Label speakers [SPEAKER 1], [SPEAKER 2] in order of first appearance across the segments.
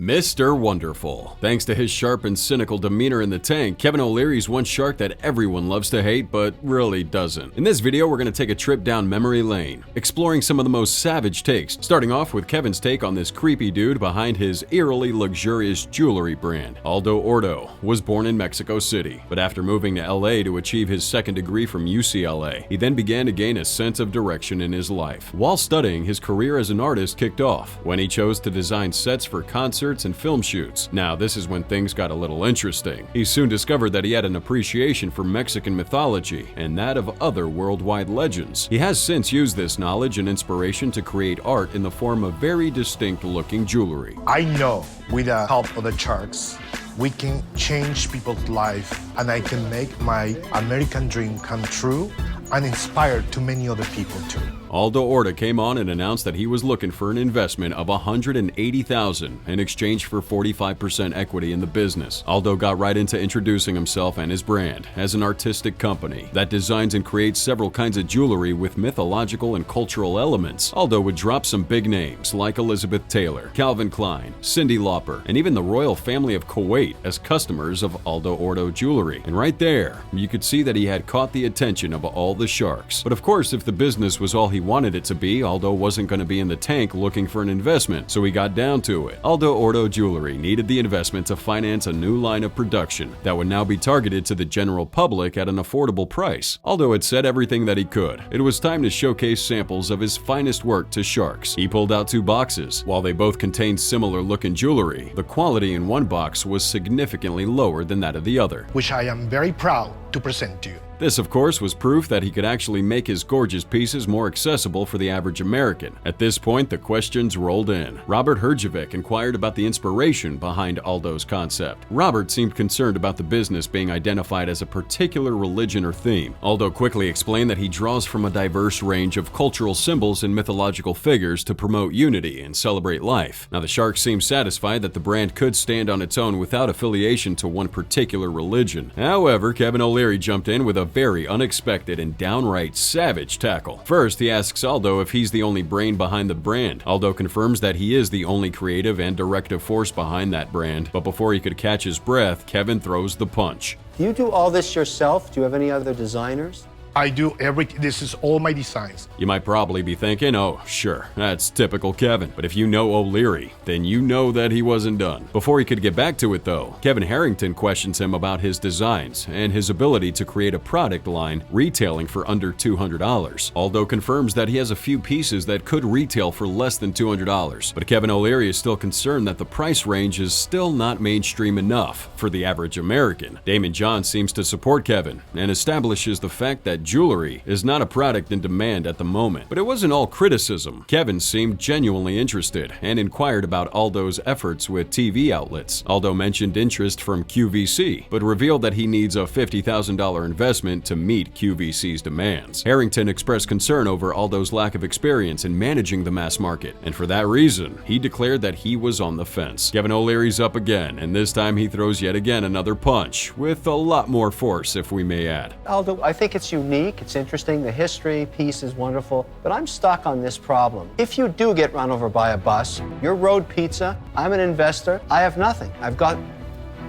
[SPEAKER 1] Mr. Wonderful. Thanks to his sharp and cynical demeanor in the tank, Kevin O'Leary's one shark that everyone loves to hate but really doesn't. In this video, we're going to take a trip down memory lane, exploring some of the most savage takes, starting off with Kevin's take on this creepy dude behind his eerily luxurious jewelry brand. Aldo Orta was born in Mexico City, but after moving to LA to achieve his second degree from UCLA, he then began to gain a sense of direction in his life. While studying, his career as an artist kicked off when he chose to design sets for concerts and film shoots. Now, this is when things got a little interesting. He soon discovered that he had an appreciation for Mexican mythology and that of other worldwide legends. He has since used this knowledge and inspiration to create art in the form of very distinct-looking jewelry.
[SPEAKER 2] I know with the help of the sharks, we can change people's life and I can make my American dream come true and inspire to many other people too.
[SPEAKER 1] Aldo Orta came on and announced that he was looking for an investment of $180,000 in exchange for 45% equity in the business. Aldo got right into introducing himself and his brand as an artistic company that designs and creates several kinds of jewelry with mythological and cultural elements. Aldo would drop some big names like Elizabeth Taylor, Calvin Klein, Cyndi Lauper, and even the royal family of Kuwait as customers of Aldo Orta Jewelry. And right there, you could see that he had caught the attention of all the sharks. But of course, if the business was all he wanted it to be, Aldo wasn't going to be in the tank looking for an investment, so he got down to it. Aldo Orta Jewelry needed the investment to finance a new line of production that would now be targeted to the general public at an affordable price. Aldo had said everything that he could. It was time to showcase samples of his finest work to sharks. He pulled out 2 boxes. While they both contained similar looking jewelry, the quality in one box was significantly lower than that of the other,
[SPEAKER 2] which I am very proud to present to you.
[SPEAKER 1] This, of course, was proof that he could actually make his gorgeous pieces more accessible for the average American. At this point, the questions rolled in. Robert Herjavec inquired about the inspiration behind Aldo's concept. Robert seemed concerned about the business being identified as a particular religion or theme. Aldo quickly explained that he draws from a diverse range of cultural symbols and mythological figures to promote unity and celebrate life. Now, the shark seemed satisfied that the brand could stand on its own without affiliation to one particular religion. However, Kevin O'Leary jumped in with a very unexpected and downright savage tackle. First, he asks Aldo if he's the only brain behind the brand. Aldo confirms that he is the only creative and directive force behind that brand, but before he could catch his breath, Kevin throws the punch.
[SPEAKER 3] Do you do all this yourself? Do you have any other designers?
[SPEAKER 2] I do everything. This is all my designs.
[SPEAKER 1] You might probably be thinking, oh, sure, that's typical Kevin. But if you know O'Leary, then you know that he wasn't done. Before he could get back to it, though, Kevin Harrington questions him about his designs and his ability to create a product line retailing for under $200. Aldo confirms that he has a few pieces that could retail for less than $200. But Kevin O'Leary is still concerned that the price range is still not mainstream enough for the average American. Damon John seems to support Kevin and establishes the fact that jewelry is not a product in demand at the moment. But it wasn't all criticism. Kevin seemed genuinely interested and inquired about Aldo's efforts with TV outlets. Aldo mentioned interest from QVC, but revealed that he needs a $50,000 investment to meet QVC's demands. Harrington expressed concern over Aldo's lack of experience in managing the mass market, and for that reason, he declared that he was on the fence. Kevin O'Leary's up again, and this time he throws yet again another punch, with a lot more force, if we may add.
[SPEAKER 3] Aldo, I think it's unique. It's interesting. The history piece is wonderful, but I'm stuck on this problem. If you do get run over by a bus, you're road pizza, I'm an investor, I have nothing. I've got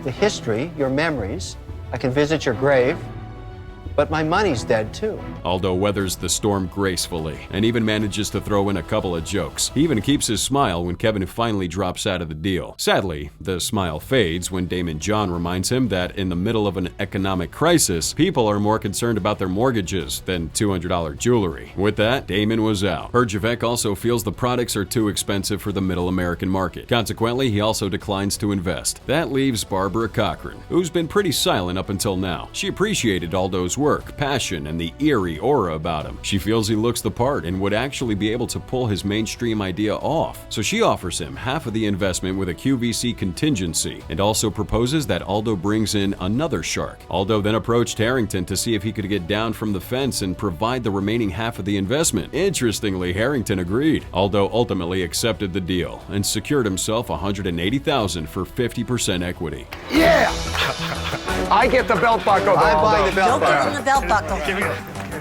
[SPEAKER 3] the history, your memories, I can visit your grave, but my money's dead too.
[SPEAKER 1] Aldo weathers the storm gracefully and even manages to throw in a couple of jokes. He even keeps his smile when Kevin finally drops out of the deal. Sadly, the smile fades when Damon John reminds him that in the middle of an economic crisis, people are more concerned about their mortgages than $200 jewelry. With that, Damon was out. Herjavec also feels the products are too expensive for the middle American market. Consequently, he also declines to invest. That leaves Barbara Cochran, who's been pretty silent up until now. She appreciated Aldo's work, passion, and the eerie aura about him. She feels he looks the part and would actually be able to pull his mainstream idea off. So she offers him half of the investment with a QVC contingency and also proposes that Aldo brings in another shark. Aldo then approached Harrington to see if he could get down from the fence and provide the remaining half of the investment. Interestingly, Harrington agreed. Aldo ultimately accepted the deal and secured himself $180,000 for 50% equity.
[SPEAKER 4] Yeah! I get the belt buckle.
[SPEAKER 3] I buy the belt
[SPEAKER 5] Don't give
[SPEAKER 3] buckle.
[SPEAKER 5] him the belt buckle.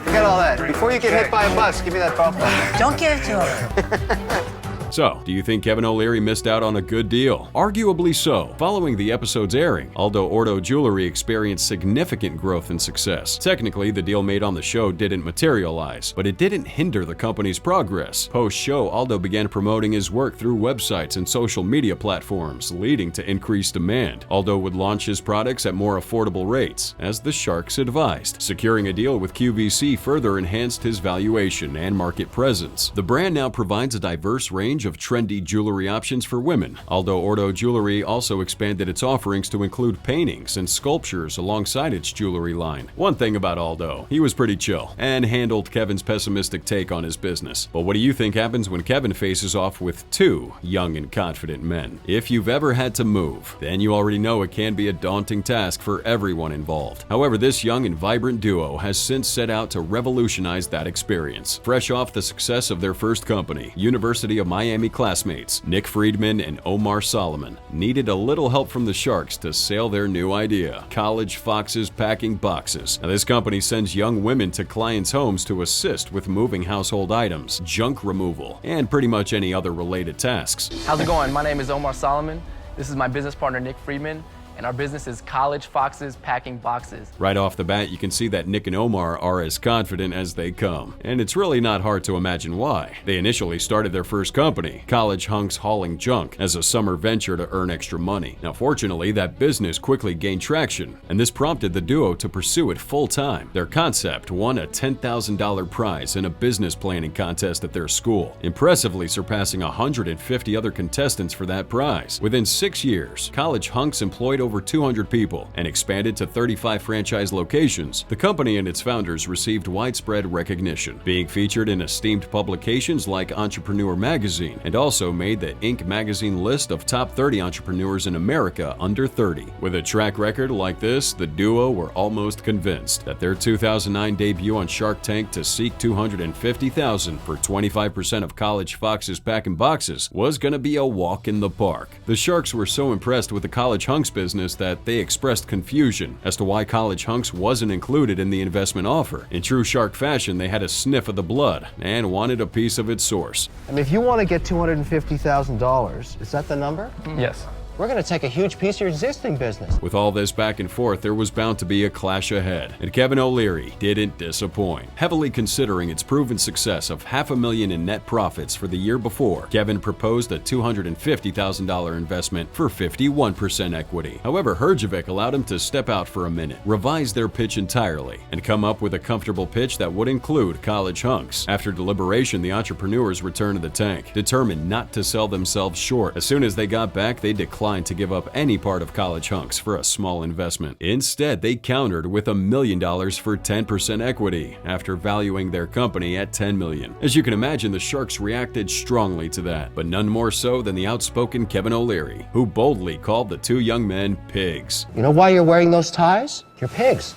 [SPEAKER 3] Forget all that. Before you get hit by a bus, give me that belt buckle.
[SPEAKER 5] Don't give it to him.
[SPEAKER 1] So, do you think Kevin O'Leary missed out on a good deal? Arguably so. Following the episode's airing, Aldo Orta Jewelry experienced significant growth and success. Technically, the deal made on the show didn't materialize, but it didn't hinder the company's progress. Post-show, Aldo began promoting his work through websites and social media platforms, leading to increased demand. Aldo would launch his products at more affordable rates, as the Sharks advised. Securing a deal with QVC further enhanced his valuation and market presence. The brand now provides a diverse range of trendy jewelry options for women. Aldo Orta Jewelry also expanded its offerings to include paintings and sculptures alongside its jewelry line. One thing about Aldo, he was pretty chill and handled Kevin's pessimistic take on his business. But what do you think happens when Kevin faces off with two young and confident men? If you've ever had to move, then you already know it can be a daunting task for everyone involved. However, this young and vibrant duo has since set out to revolutionize that experience. Fresh off the success of their first company, University of Miami classmates Nick Friedman and Omar Solomon needed a little help from the Sharks to sail their new idea, College Foxes Packing Boxes. Now, this company sends young women to clients' homes to assist with moving household items, junk removal, and pretty much any other related tasks.
[SPEAKER 5] How's it going? My name is Omar Solomon. This is my business partner, Nick Friedman, and our business is College Foxes Packing Boxes.
[SPEAKER 1] Right off the bat, you can see that Nick and Omar are as confident as they come, and it's really not hard to imagine why. They initially started their first company, College Hunks Hauling Junk, as a summer venture to earn extra money. Now, fortunately, that business quickly gained traction, and this prompted the duo to pursue it full-time. Their concept won a $10,000 prize in a business planning contest at their school, impressively surpassing 150 other contestants for that prize. Within 6 years, College Hunks employed over 200 people and expanded to 35 franchise locations. The company and its founders received widespread recognition, being featured in esteemed publications like Entrepreneur Magazine, and also made the Inc. magazine list of top 30 entrepreneurs in America under 30. With a track record like this, the duo were almost convinced that their 2009 debut on Shark Tank to seek $250,000 for 25% of College Foxes Packing Boxes was gonna be a walk in the park. The Sharks were so impressed with the College Hunks business that they expressed confusion as to why College Hunks wasn't included in the investment offer. In true Shark fashion, they had a sniff of the blood and wanted a piece of its source.
[SPEAKER 3] I mean, if you want to get $250,000, is that the number?
[SPEAKER 5] Yes.
[SPEAKER 3] We're going to take a huge piece of your existing business.
[SPEAKER 1] With all this back and forth, there was bound to be a clash ahead, and Kevin O'Leary didn't disappoint. Heavily considering its proven success of $500,000 in net profits for the year before, Kevin proposed a $250,000 investment for 51% equity. However, Herjavec allowed him to step out for a minute, revise their pitch entirely, and come up with a comfortable pitch that would include College Hunks. After deliberation, the entrepreneurs returned to the tank, determined not to sell themselves short. As soon as they got back, they declined to give up any part of College Hunks for a small investment. Instead, they countered with $1 million for 10% equity after valuing their company at $10 million. As you can imagine, the Sharks reacted strongly to that, but none more so than the outspoken Kevin O'Leary, who boldly called the two young men pigs.
[SPEAKER 3] You know why you're wearing those ties? You're pigs.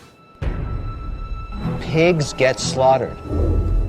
[SPEAKER 3] Pigs get slaughtered.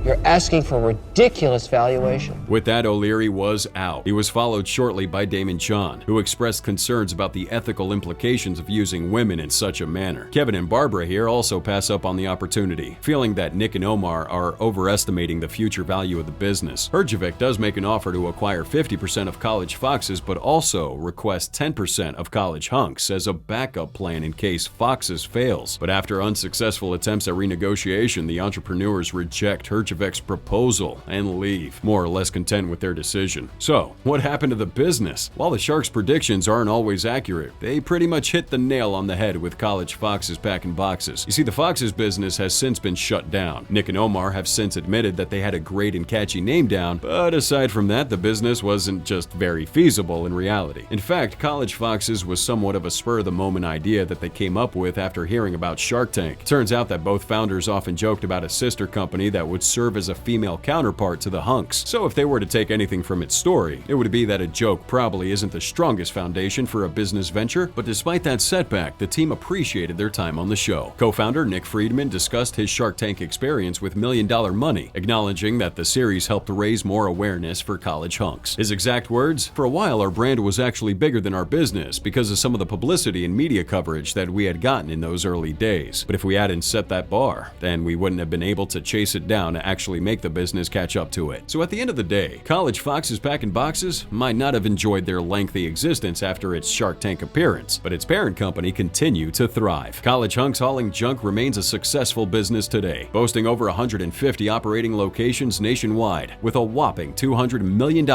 [SPEAKER 3] You're asking for a ridiculous valuation.
[SPEAKER 1] With that, O'Leary was out. He was followed shortly by Damon Chan, who expressed concerns about the ethical implications of using women in such a manner. Kevin and Barbara here also pass up on the opportunity, feeling that Nick and Omar are overestimating the future value of the business. Herjavec does make an offer to acquire 50% of College Foxes, but also requests 10% of College Hunks as a backup plan in case Foxes fails. But after unsuccessful attempts at renegotiation, the entrepreneurs reject Herjavec's proposal and leave, more or less content with their decision. So, what happened to the business? While the Sharks' predictions aren't always accurate, they pretty much hit the nail on the head with College Foxes Packing Boxes. You see, the Foxes business has since been shut down. Nick and Omar have since admitted that they had a great and catchy name down, but aside from that, the business wasn't just very feasible in reality. In fact, College Foxes was somewhat of a spur-of-the-moment idea that they came up with after hearing about Shark Tank. Turns out that both founders often joked about a sister company that would serve as a female counterpart to the Hunks. So if they were to take anything from its story, it would be that a joke probably isn't the strongest foundation for a business venture, but despite that setback, the team appreciated their time on the show. Co-founder Nick Friedman discussed his Shark Tank experience with $1 Million Money, acknowledging that the series helped raise more awareness for College Hunks. His exact words, "For a while our brand was actually bigger than our business because of some of the publicity and media coverage that we had gotten in those early days. But if we hadn't set that bar, then we wouldn't have been able to chase it down actually make the business catch up to it. So at the end of the day, College Fox's Packing Boxes might not have enjoyed their lengthy existence after its Shark Tank appearance, but its parent company continued to thrive. College Hunks Hauling Junk remains a successful business today, boasting over 150 operating locations nationwide with a whopping $200 million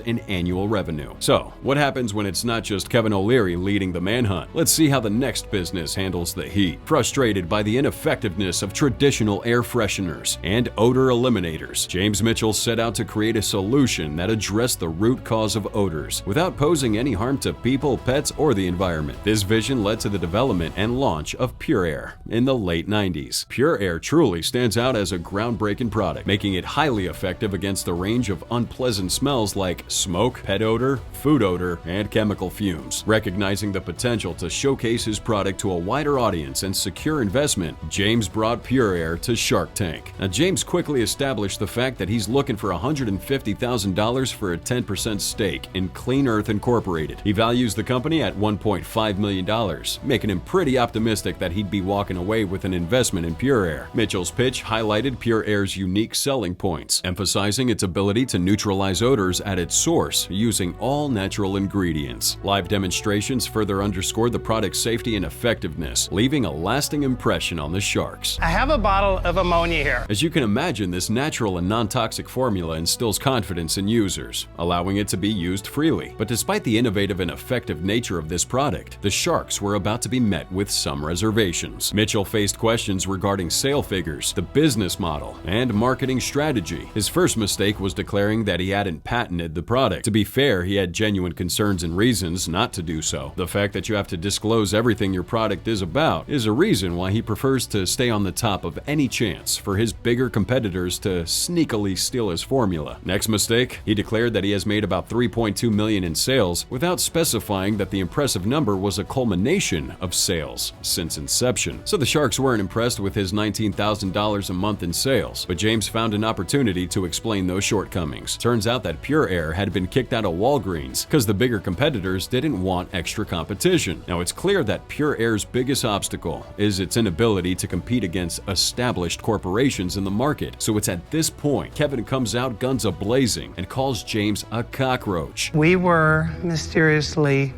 [SPEAKER 1] in annual revenue. So, what happens when it's not just Kevin O'Leary leading the manhunt? Let's see how the next business handles the heat. Frustrated by the ineffectiveness of traditional air fresheners and odor eliminators, James Mitchell set out to create a solution that addressed the root cause of odors without posing any harm to people, pets, or the environment. This vision led to the development and launch of PureAyre in the late 90s. PureAyre truly stands out as a groundbreaking product, making it highly effective against a range of unpleasant smells like smoke, pet odor, food odor, and chemical fumes. Recognizing the potential to showcase his product to a wider audience and secure investment, James brought PureAyre to Shark Tank. Now, James quickly established the fact that he's looking for $150,000 for a 10% stake in Clean Earth Incorporated. He values the company at $1.5 million, making him pretty optimistic that he'd be walking away with an investment in PureAyre. Mitchell's pitch highlighted PureAyre's unique selling points, emphasizing its ability to neutralize odors at its source using all natural ingredients. Live demonstrations further underscored the product's safety and effectiveness, leaving a lasting impression on the sharks.
[SPEAKER 6] I have a bottle of ammonia here.
[SPEAKER 1] As you can imagine, this natural and non-toxic formula instills confidence in users, allowing it to be used freely. But despite the innovative and effective nature of this product, the sharks were about to be met with some reservations. Mitchell faced questions regarding sale figures, the business model, and marketing strategy. His first mistake was declaring that he hadn't patented the product. To be fair, he had genuine concerns and reasons not to do so. The fact that you have to disclose everything your product is about is a reason why he prefers to stay on the top of any chance for his bigger competitors to sneakily steal his formula. Next mistake, he declared that he has made about $3.2 million in sales without specifying that the impressive number was a culmination of sales since inception. So the sharks weren't impressed with his $19,000 a month in sales, but James found an opportunity to explain those shortcomings. Turns out that PureAyre had been kicked out of Walgreens because the bigger competitors didn't want extra competition. Now, it's clear that PureAyre's biggest obstacle is its inability to compete against established corporations in the market. So it's at this point Kevin comes out guns a-blazing and calls James a cockroach.
[SPEAKER 6] We were mysteriously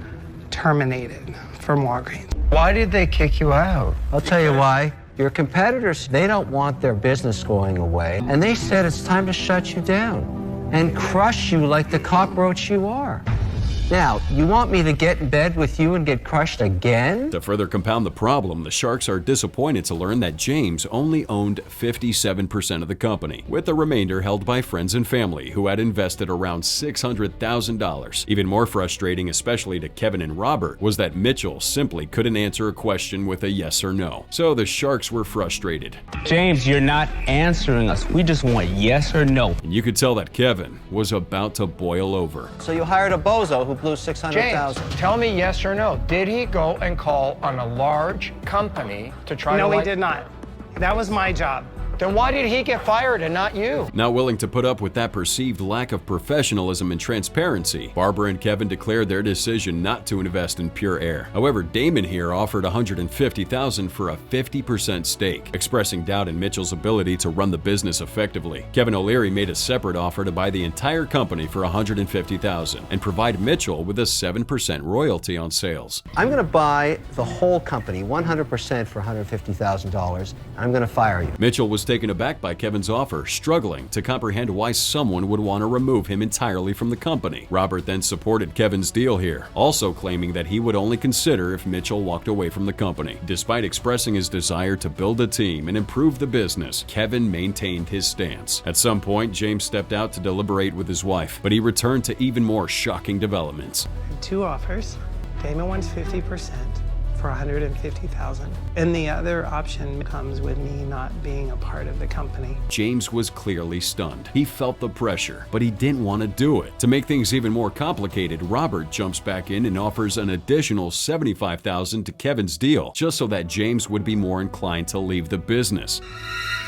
[SPEAKER 6] terminated from Walgreens.
[SPEAKER 3] Why did they kick you out? I'll tell you why. Your competitors, they don't want their business going away, and they said it's time to shut you down and crush you like the cockroach you are. Now, you want me to get in bed with you and get crushed again?
[SPEAKER 1] To further compound the problem, the Sharks are disappointed to learn that James only owned 57% of the company, with the remainder held by friends and family who had invested around $600,000. Even more frustrating, especially to Kevin and Robert, was that Mitchell simply couldn't answer a question with a yes or no. So the Sharks were frustrated.
[SPEAKER 7] James, you're not answering us. We just want yes or no.
[SPEAKER 1] And you could tell that Kevin was about to boil over.
[SPEAKER 3] So you hired a bozo who blew $600,000.
[SPEAKER 4] James, tell me yes or no. Did he go and call on a large company to try to...
[SPEAKER 6] No, he did not. That was my job.
[SPEAKER 4] Then why did he get fired and not you?
[SPEAKER 1] Not willing to put up with that perceived lack of professionalism and transparency, Barbara and Kevin declared their decision not to invest in PureAyre. However, Damon here offered $150,000 for a 50% stake, expressing doubt in Mitchell's ability to run the business effectively. Kevin O'Leary made a separate offer to buy the entire company for $150,000 and provide Mitchell with a 7% royalty on sales.
[SPEAKER 3] I'm going to buy the whole company, 100% for $150,000, and I'm going to fire you.
[SPEAKER 1] Mitchell was taken aback by Kevin's offer, struggling to comprehend why someone would want to remove him entirely from the company. Robert then supported Kevin's deal here, also claiming that he would only consider if Mitchell walked away from the company. Despite expressing his desire to build a team and improve the business, Kevin maintained his stance. At some point, James stepped out to deliberate with his wife, but he returned to even more shocking developments.
[SPEAKER 6] Two offers. Damon wants 50% for $150,000. And the other option comes with me not being a part of the company.
[SPEAKER 1] James was clearly stunned. He felt the pressure, but he didn't want to do it. To make things even more complicated, Robert jumps back in and offers an additional $75,000 to Kevin's deal, just so that James would be more inclined to leave the business.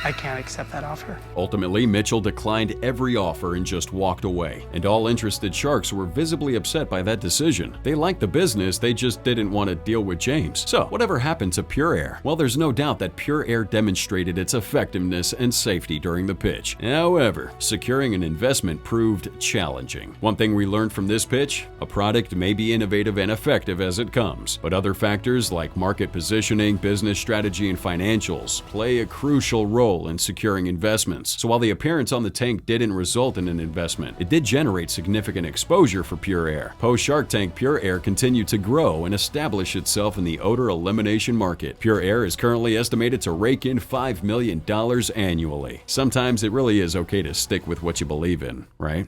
[SPEAKER 6] I can't accept that offer.
[SPEAKER 1] Ultimately, Mitchell declined every offer and just walked away, and all interested sharks were visibly upset by that decision. They liked the business, they just didn't want to deal with James. claims. So, whatever happened to PureAyre? Well, there's no doubt that PureAyre demonstrated its effectiveness and safety during the pitch. However, securing an investment proved challenging. One thing we learned from this pitch: a product may be innovative and effective as it comes, but other factors like market positioning, business strategy, and financials play a crucial role in securing investments. So while the appearance on the tank didn't result in an investment, it did generate significant exposure for PureAyre. Post-Shark Tank, PureAyre continued to grow and establish itself in the odor elimination market. PureAyre is currently estimated to rake in $5 million annually. Sometimes it really is okay to stick with what you believe in, right?